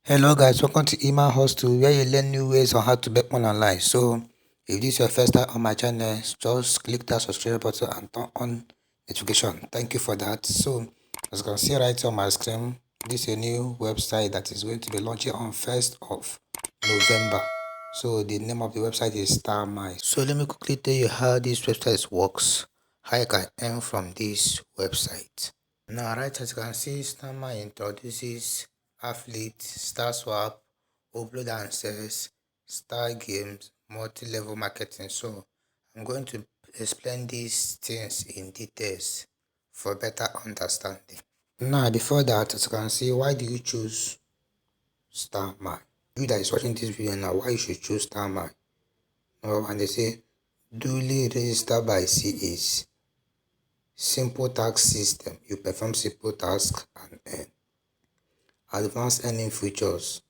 Hello guys, welcome to Email Hostel where you learn new ways on how to make money online. So if this is your first time on my channel, just click that subscribe button and turn on notification. Thank you for that. So as you can see right on my screen, this is a new website that is going to be launching on 1st of November. So the name of the website is Starmil. So let me quickly tell you how this website works, how you can earn from this website. Now, right as you can see, Starmil introduces Affiliate, Star Swap, Upload and Sales, Star Games, multi-level marketing. So, I'm going to explain these things in details for better understanding. Now, before that, as you can see, why do you choose Starmil? You that is watching this video now, why you should choose Starmil? Number one, they say, duly registered by CAs. Simple tax system. You perform simple tasks and earn. Advanced earning features.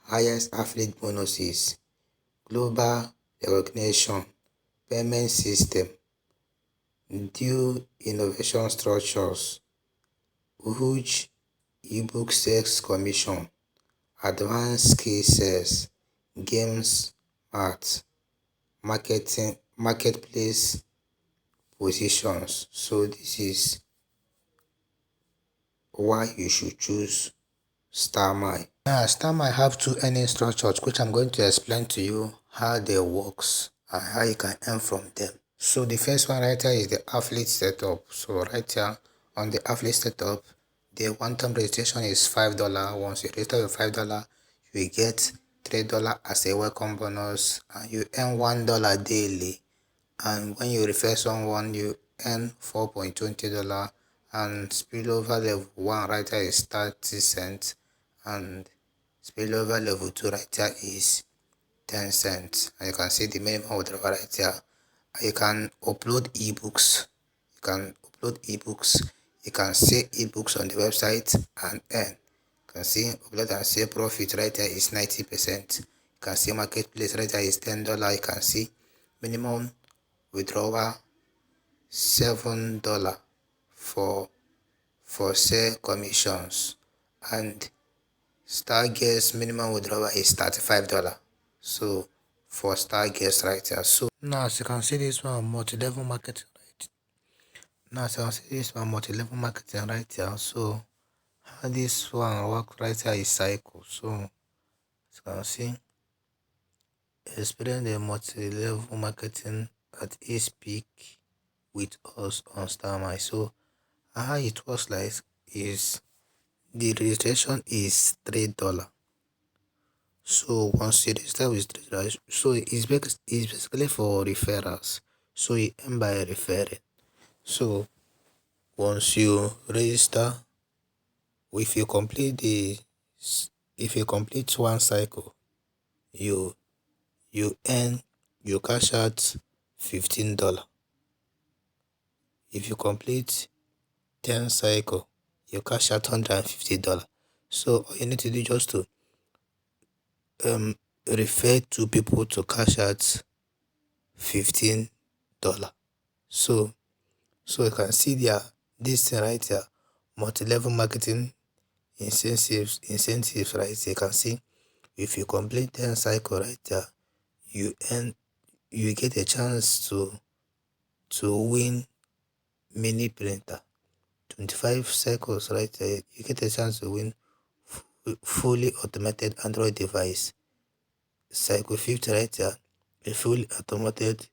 Highest affiliate bonuses. Global recognition. Payment system. Due innovation structures. Huge ebook sales commission. Advanced skill sales. Games art. Marketplace positions. So this is why you should choose Starmil. Now, Starmil have two earning structures, which I'm going to explain to you how they works and how you can earn from them. So the first one right here is the affiliate setup. So right here on the affiliate setup, the one-time registration is $5. Once you register with $5, you get $3 as a welcome bonus, and you earn $1 daily. And when you refer someone, you earn $4.20, and spillover level 1 right here is 30 cents, and spillover level 2 right here is 10 cents. And you can see the minimum withdrawal right here. You can upload ebooks. You can sell ebooks on the website and earn. You can see upload and sell profit right here is 90%. You can see marketplace right here is $10. You can see minimum withdrawal $7 for sale commissions, and Star Guest minimum withdrawal is $35. So for Star Guest right here. So now as you can see this one multi-level marketing right. Now as you can see this one multi-level marketing right here. So how this one works right here is cycle. So as you can see, experience the multi-level marketing at its peak with us on Starmil. So how it works like is the registration is $3. So once you register with $3, so it's basically for referrals. So you earn by referring. So once you register, if you complete one cycle, you cash out $15. If you complete 10 cycle, you cash out $150. So all you need to do just to refer two people to cash out $15. So you can see there, this thing right here, multi-level marketing incentives right here. You can see if you complete 10 cycle right there, you get a chance to win mini printer. 25 cycles right there, you get a chance to win fully automated Android device. Cycle 50 right here, a fully automated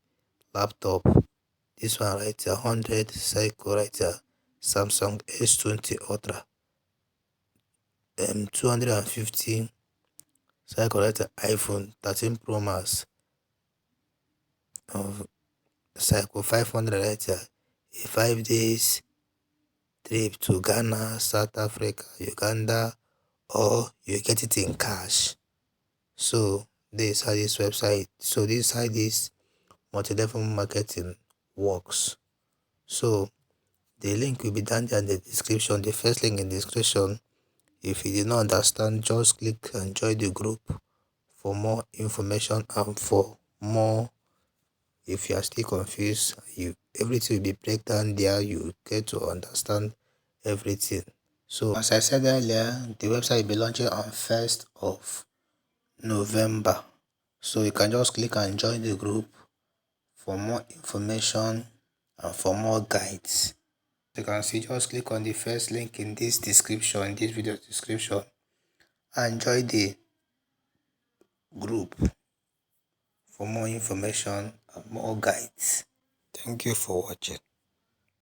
laptop. This one right here, 100 cycle right here, Samsung S20 Ultra. 250 cycle right here, iPhone 13 Pro Max. Cycle 500 right here, a 5 days trip to Ghana, South Africa, Uganda, or you get it in cash. So this is how this website, so this is how this multi-level marketing works. So the link will be down there in the description, the first link in the description. If you did not understand, just click and join the group for more information and for more. If you are still confused, everything will be break down there. You get to understand everything. So as I said earlier, the website will be launching on 1st of November. So you can just click and join the group for more information and for more guides. You can see, just click on the first link in this video description, and join the group for more information and more guides. Thank you for watching.